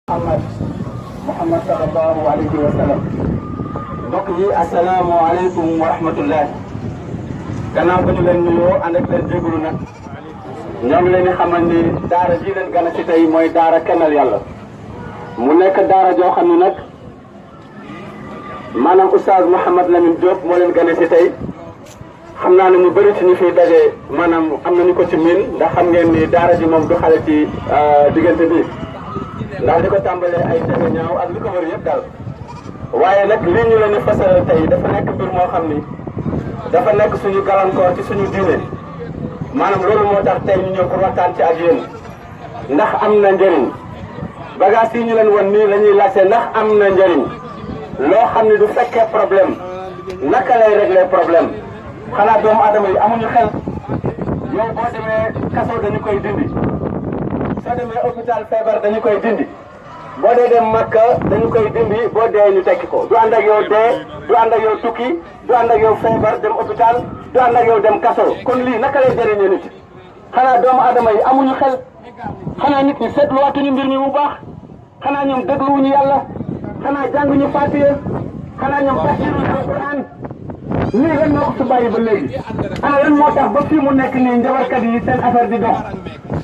Muhammad sallallahu alayhi wa sallam. mbokk yi asalaamaaleykum wa rahmatullah. gannaaw ba ñu leen nuyoo ànd ak leen jégalu nag ñoo ngi leen di xamal ni daara ji leen gën a ci tey mooy daara kennal yàlla. mu nekk daara joo xam ne nag maanaam oustaz Mouhamed Lamine Diop moo leen gën a ci tey. xam naa ne ñu bëri ci ñu fiy daje maanaam am nañu ko ci miin ndax xam ngeen ni daara ji moom du xale ci diggante bi. ndax li ko tàmbalee ay tege ñaaw ak li ko wër yëpp daal waaye nag lii ñu leen di fasal tey dafa nekk mbir moo xam ni dafa nekk suñu gàllankoor ci suñu diine maanaam loolu moo tax tey ñu ñëw pour waxtaan ci ak yéen ndax am na njëriñ bagage yi ñu leen won nii la ñuy laajte ndax am na njëriñ loo xam ne du fekkee problème naka lay régler problème xanaa doomu aadama yi amuñu xel yow boo demee kaso dañu koy dindi. soo demee hôpital feebar dañu koy dindi boo dee dem Makka dañu koy dindi boo dee ñu tekki ko du ànd ak yow dee du ànd ak yow tukki du ànd ak yow feebar dem hôpital du ànd ak yow dem kaso kon lii naka lay jëriñee nit xanaa doomu adama yi amuñu xel xanaa nit ñi seetluwaatuñu mbir mi bu baax xanaa ñoom dégluwuñu yàlla xanaa jànguñu Faatiha xanaa ñoom fasiruñu Alquran lii lan moo ko su bàyyi ba léegi ana lan moo tax ba fii mu nekk nii njabarkat yi seen affaire di dox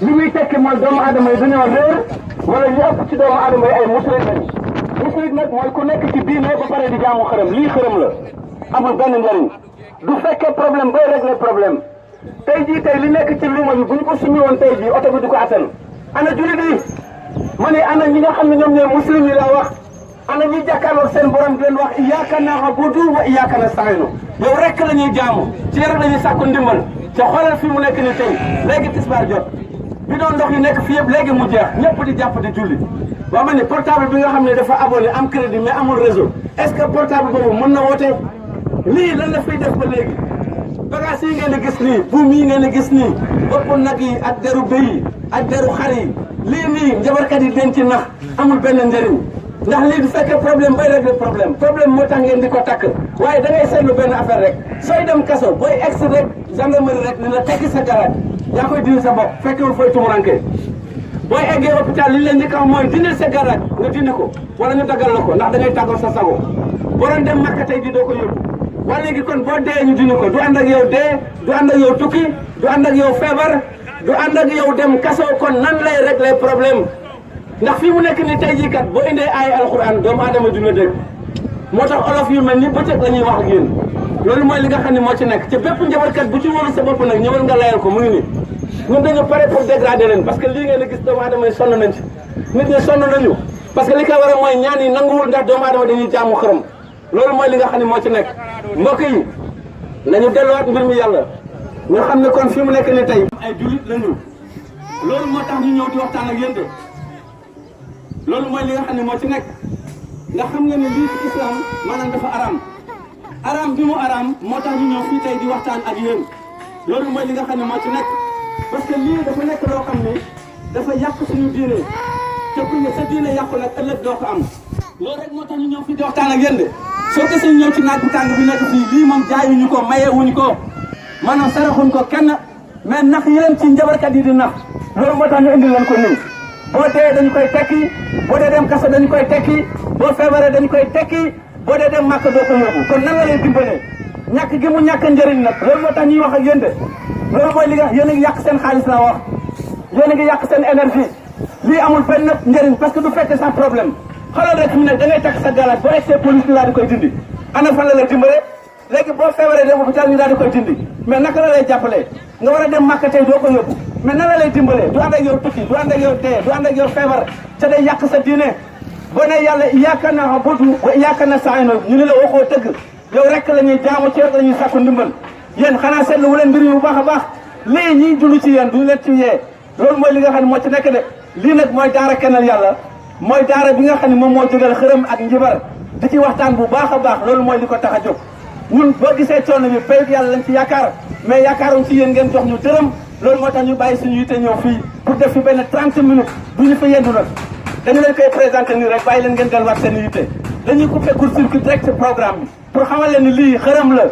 li muy tekki mooy doomu aadama yi dañoo réer wala ñu ëpp ci doomu aadama yi ay musrik lañu musrik nag mooy ku nekk ci diine ba pare di jaamu xërëm lii xërëm la amul benn njëriñ du fekkee problème bay régler problème tey jii tey li nekk ci luuma bi bu ñu ko summi woon tey jii oto bi du ko attan ana jullit yi ma ne ana ñi nga xam ne ñoom ñooy muslim yi laa wax ana ñi jàkkaarloog seen borom di leen wax iyyaka na'budu wa iyyaka nasta'iin yow rek la ñuy jaamu ci rek la ñuy sàkku ndimbal te xoolal fi mu nekk ni tey léegi tisbaar jot bi doon ndox yi nekk fii yëpp léegi mu jeex ñëpp di jàpp di julli waa ma ne portable bi nga xam ne dafa abonné am crédit mais amul réseau est-ce que portable boobu mën na woote lii lan la fiy def ba léegi bagage yi ngeen di gis nii buum yi ngeen di gis nii bopp nag yi ak deru bëy yi ak deru xar yi lii nii njabarkat yi den ci nax amul benn njëriñ ndax lii du fekkee problème bay régler problème moo tax ngeen di ko takk waaye da ngay seetlu benn affaire rek sooy dem kaso booy egsi rek gendarmerie rek ni la tekki sa garaaj yaa koy dindi sa bopp fekkewul fooy tumuranke booy eggee hôpital li leen di kaw mooy dindil sa garaaj nga dindi ko wala ñu daggal la ko ndax da ngay tàggoo sa sago boo doon dem Makka tey ji doo ko yóbbu waaye léegi kon boo dee ñu dindi ko du ànd ak yow dee du ànd ak yow tukki du ànd ak yow feebar du ànd ak yow dem kaso kon nan lay régler problème ndax fii mu nekk ni tey jii kat boo indee ay alxuraan doomu aadama du la dégg moo tax olof yu mel ni bëccëg la ñuy wax ak yéen loolu mooy li nga xam ne moo ci nekk te bépp njabarkat bu ci wóolu sa bopp nag ñëwal nga layal ko mu ngi nii ñun dañu pare pour dégrader leen parce que lii ngeen di gis doomu aadama yi sonn nañ ci nit ñi sonn nañu parce que li ko war a mooy ñaan yi nanguwul ndax doomu aadama dañuy jaamu xërëm loolu mooy li nga xam ne moo ci nekk mbokk yi nañu delluwaat mbir mi yàlla ñu xam ne kon fii mu nekk ni tey ay jullit lañu loolu moo tax ñu ñëw di waxtaan ak yéen de loolu mooy li nga xam ne moo ci nekk ndax xam nga ne lii ci islam maanaam dafa araam bi mu araam moo tax ñu ñëw fii tey di waxtaan ak yéen loolu mooy li nga xam ne moo ci nekk parce que lii dafa nekk loo xam ne dafa yàq suñu diine te ku ne sa diine yàqu nag ëllëg doo ko am loolu rek moo tax ñu ñëw fii di waxtaan ak yéen de soo gisee ñu ñëw ci naaj bu tàng bi nekk fii lii moom jaayuñu ko mayewuñu ko maanaam saraxuñ ko kenn mais nax yi leen ci njabarkat yi di nax loolu moo tax ñu indi leen ko nii boo dee dañu koy tekki boo dee dem kaso dañu koy tekki boo feebaree dañu koy tekki boo dee dem màkk doo ko yóbbu kon nan la lay dimbalee ñàkk gi mu ñàkk njëriñ nag loolu moo tax ñuy wax ak yéen de loolu mooy li nga yéen a ngi yàq seen xaalis laa wax yéen a ngi yàq seen énergie lii amul benn njëriñ parce que du fekk sa problème xoolal rek fi mu ne da ngay takk sa galaat boo egsee police ñu daal di koy dindi ana fan la dimbale léegi boo feebaree dem hôpital ñu daal di koy dindi mais naka la lay jàppalee nga war a dem màkk tey doo ko yóbbu mais nan la lay dimbalee du ànd ak yow tukki du ànd ak yow dee du ànd ak yow feebar ca day yàq sa diine boo ne yàlla iyyaka na'budu wa iyyaka nasta'iin ñu ne la waxoo dëgg yow rek la ñuy jaamu ci rek la ñuy sàkku ndimbal yéen xanaa seetlu wu leen mbir yi bu baax a baax lii ñiy dund ci yéen duñu leen ci yee loolu mooy li nga xam ne moo ci nekk de lii nag mooy daara kennal yàlla mooy daara bi nga xam ne moom moo jógal xërëm ak njibar di ci waxtaan bu baax a baax loolu mooy li ko tax a jóg ñun boo gisee coono bi payut yàlla lañ ci yaakaar mais yaakaaruñ ci yéen ngeen jox ñu dërëm loolu moo tax ñu bàyyi suñu yitte ñëw fii pour def fi benn 30 minutes du ñu fa yendu nag dañu leen koy présenté nii rek bàyyi leen ngeen delluwaat seen yitte dañuy coupé court-circuit direct ci programme bi pour xamal leen ni lii xërëm la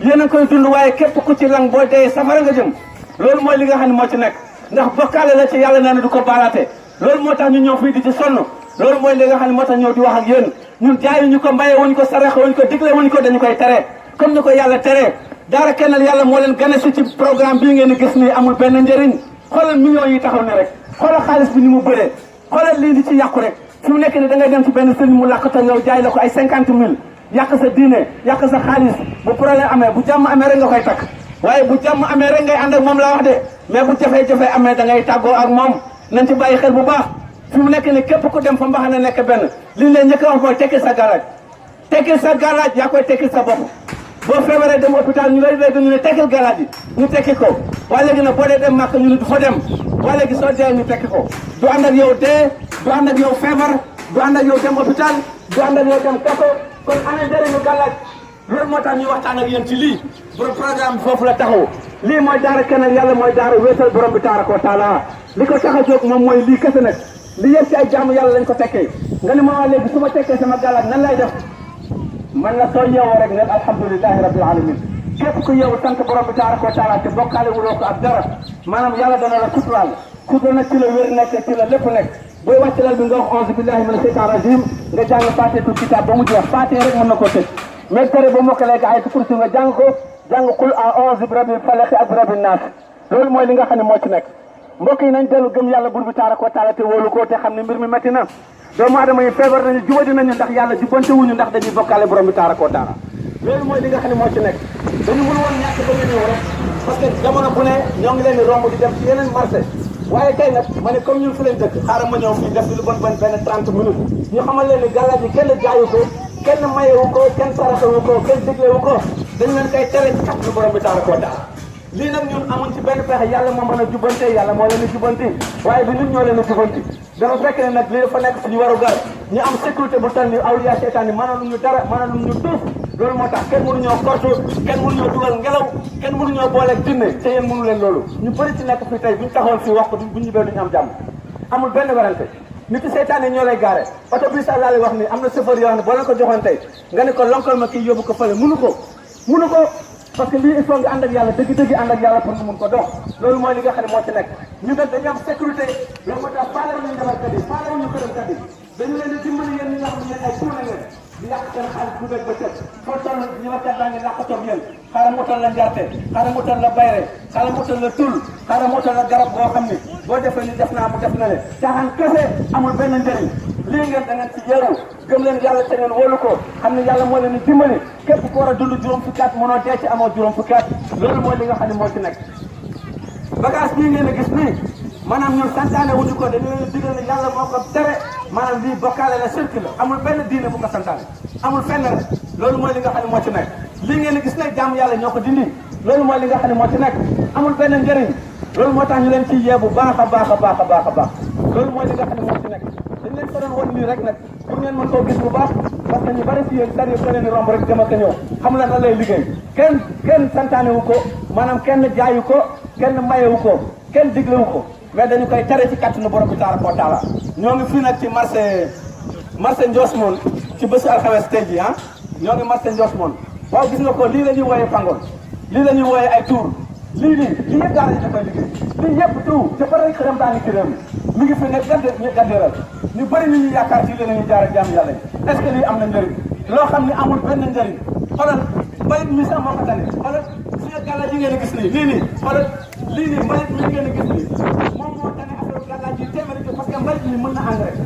yéen a koy dund waaye képp ku ci lang boo dee safara nga jëm loolu mooy li nga xam ne moo ci nekk ndax bokkaale la ci yàlla nee na du ko baalaate loolu moo tax ñu ñëw fii di ci sonn loolu mooy li nga xam ne moo tax ñëw di wax ak yéen ñun jaayuñu ko mbaye wuñ ko saraxe wuñ ko digle wuñ ko dañu koy tere comme ni ko yàlla tere daara kennal yàlla moo leen gane si ci programme bii ngeen di gis nii amul benn njëriñ xoolal millions yi taxaw ne rek xoolal xaalis bi ni mu bëree xoolal lii di ci yàqu rek fi mu nekk ni da ngay dem ci benn sëriñ mu làqata yow jaay la ko ay 50 000 yàq sa diine yàq sa xaalis bu problème amee bu jàmm amee rek nga koy takk waaye bu jàmm amee rek ngay ànd ak moom laa wax de mais bu jafe-jafe amee da ngay tàggoo ak moom nañ ci bàyyi xel bu baax fi mu nekk ni képp ku dem fa mbaxana nekk benn li ñu leen njëkk a wax mooy tekki sa galaaj tekkil sa galaaj yaa koy tekkil sa bopp boo feebaree dem hôpital ñu lay léegi ñu ne tekkil galaaj yi ñu tekki ko waaye léegi nag boo dee dem màkk ñu ne du fa dem waaye léegi soo dee ñu tekki ko du ànd ak yow dee du ànd ak yow feebar du ànd ak yow dem hôpital du ànd ak yow dem kaso kon ana njëriñu galaaj loolu moo tax ñuy waxtaan ak yéen ci lii programme foofu la taxaw lii mooy daara kennal yàlla mooy daara wéetal borom bi tabaraka wa taala li ko tax a jóg moom mooy lii kese nag li yëpp ci ay jaamu yàlla lañ ko tekkee nga ne ma waa léegi su ma tekkee sama galaaj nan lay def man la soo yeewoo rek ne alhamdulilahi rabbil alamin képp ku yeewu sant borom bi tabaraka wa taala te bokkaale wuloo ko ak dara maanaam yàlla dana la suturaal sutura nag ci la wér nekk ci la lépp nekk booy wàcc lal bi nga wax auzu billahi mina shaytan rajim nga jàng faatihatul kitaab ba mu jeex faatiha rek mën na koo tëj mais tere ba mokkalee ga ayatul kursi nga jàng ko jàng qul a'uuzu bi rabbil falaq ak bi rabbin naas loolu mooy li nga xam ne moo ci nekk mbokk yi nañ dellu gëm yàlla bur bi tabaraka wa taala te wóolu ko te xam ne mbir mi métti na doomu aadama yi feebar nañu jubadi nañu ndax yàlla jubbante wuñu ndax dañuy bokkaale borom bi tabaraka wa taala loolu mooy li nga xam ne moo ci nekk dañu mën woon ñàkk ba nga ñëw rek parce que jamono bu ne ñoo ngi leen di romb di dem ci yeneen marché waaye tey nag ma ne comme ñun fi leen dëkk xaaral ma ñëw fii def lu bon benn 30 minutes ñu xamal leen ni galaaj yi kenn jaayu ko kenn mayewu ko kenn saraxewu ko kenn diglewu ko dañu leen koy tere ci kat lu borom bi tabaraka wa taala lii nag ñun amuñ ci benn pexe yàlla moo mën a jubbante yàlla moo leen a jubbanti waaye bi ñun ñoo leen a jubbanti dafa fekk ne nag lii dafa nekk suñu waru gar ñu am sécurité bu tal ni awliya seytaan yi mënaluñu dara mënaluñu tuuf loolu moo tax kenn mënuñoo kortu kenn mënuñoo dugal ngelaw kenn mënuñoo booleeg jinne te yéen mënu leen loolu ñu bëri ci nekk fii tey buñ taxoon fii wax ko bu ñu ñibbee duñu am jàmm amul benn werante nit ci seytaan yi ñoo lay gaare oto bi sa laali wax ni am na chauffeur yoo xam ne boo leen ko joxoon tey nga ne ko lonkal ma kii yóbbu ko fële mënu ko parce que lii il faut nga ànd ak yàlla dëgg-dëgg ànd ak yàlla pour nga mun ko dox loolu mooy li nga xam ne moo ci nekk ñu nag dañu am sécurité loolu moo tax faale wuñu defarkat yi faale wuñu këramkat yi dañu leen di dimbali yéen ñi nga xam ne yéen ay tuuna ngeen di yàq seen xaalis bu bëgg ba tëj foo toll ñu la kat daa ngi làqatoog yéen xaaral mutal la njarte xaaral mutal la bayre xaaral mutal la tul xaaral mutal la garab boo xam ni boo defee ni def naa mu def na le caaxaan kese amul benn njëriñ lii ngeen da ngeen ci yeewu gëm leen yàlla te ngeen wóolu ko xam ne yàlla moo leen di dimbali képp ku war a dund juróom fukki at mënoo dee ci amoo juróom fukki at loolu mooy li nga xam ne moo ci nekk bagage bii ngeen a gis nii maanaam ñun santaane wuñu ko dañu leen digal ne yàlla moo ko tere maanaam lii bokkaale la shirk la amul benn diine bu ko santaane amul fenn rek loolu mooy li nga xam ne moo ci nekk lii ngeen a gis nag jàmm yàlla ñoo ko dindi loolu mooy li nga xam ne moo ci nekk amul benn njëriñ loolu moo tax ñu leen ci yee bu baax a baax a baax a baax a baax loolu mooy li nga xam ne moo ci nekk dañ leen ko doon won nii rek nag pour ngeen mën koo gis bu baax parce que ñu bari si yéen sari ko leen di romb rek dem ak ñëw xam leen lan lay liggéey kenn santaane wu ko maanaam kenn jaayu ko kenn mayewu ko kenn diglewu ko mais dañu koy tere ci kàttanu borom bi tabaraka wa taala ñoo ngi fii nag ci marché Ndiosmone ci bésu alxames tey ji ñoo ngi marché Ndiosmone waaw gis nga ko lii la ñuy wooyee pangoon lii la ñuy wooyee ay tour lii yëpp daara yi da koy liggéey lii yëpp tout te ba rek xëram daani ci réew mi ngi fi nekk ñu gaddeeral ñu bëri ñu yaakaar ci lii la ñuy jaar ak jaam yàlla yi est ce que lii am na njëriñ loo xam ne amul benn njëriñ xoolal mbalit mi sax moo ko tane xoolal suñu gàllaaj yi ngeen a gis nii xoolal lii nii mbalit mi ngeen a gis nii moom moo tane affaire gàllaaj yi téeméeri ji parce que mbalit mi mën na engrais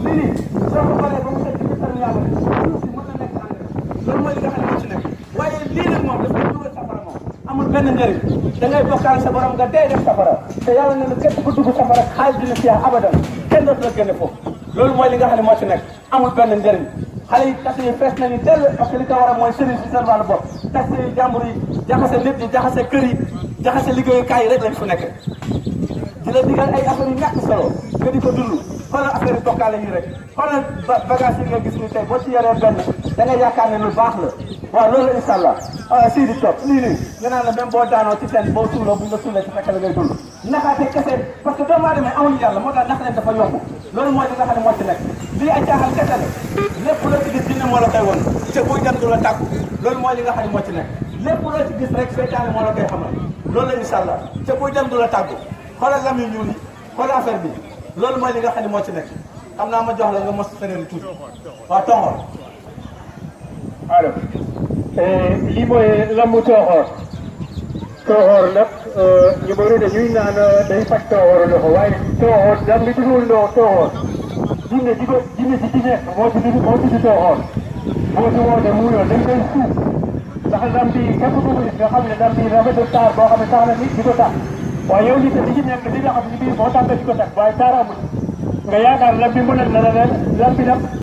lii nii soo ko boolee ba mu tëj ci biir yàlla suuf si mën na nekk engrais loolu mooy li nga xam ne moo ci nekk waaye lii nag moom daf koy dugal safara moom amul benn njëriñ da ngay bokkaal sa borom nga dee def safara te yàlla ne na képp ku dugg safara xaalis dina fiya abadan kenn dootu la génne foofu loolu mooy li nga xam ne moo ci nekk amul benn njëriñ xale yi tax yi fees nañu dell parce que li ko war a mooy sëriñ si seen wàllu bopp tax yi jàmbur yi jaxase nit ñi jaxase kër yi jaxase liggéeyukaay yi rek lañ fu nekk di la digal ay affaire yu ñàkk solo nga di ko dund xoolal affaire yi bokkaale yi rek xoolal bagage yi nga gis ni tey boo ci yoree benn da nga yaakaar ne lu baax la waaw loolu incha allah sii di toog lii nii nga naan la même boo daanoo ci teen boo suuloo bu nga suulee ci fekk la ngay dund naxaate kese parce que doomu aadama amuñu yàlla moo tax nax leen dafa yomb loolu mooy li nga xam ne moo ci nekk lii ay caaxaan kese la lépp loo ci gis dina moo la koy won te buy dem du la tàggu loolu mooy li nga xam ne moo ci nekk lépp loo ci gis rek seytaane moo la koy xamal loolu la incha allah te buy dem du la tàggu xoolal lam yu ñuul yi xoolal affaire bi loolu mooy li nga xam ne moo ci nekk xam naa ma jox la nga mos feneen tuuti waa Tonghor. alors lii mooy lambu Tonghor Tonghor nag ñu bëri dañuy naan day faj Tonghor loxo waaye Tonghor lam bi tuddul Tonghor jinne ji ci nekk moo tudd Tonghor moo si woote mu yoon dañ koy suuf ndax lam bi képp ku ko gis nga xam ne lam bi rafetul taar boo xam ne tax na nit di ko tax waaye yow nit li ci nekk li nga xam ne bii moo tax nga di ko tax waaye taar amul nga yaakaar lam bi mënal na la leen lam bi nag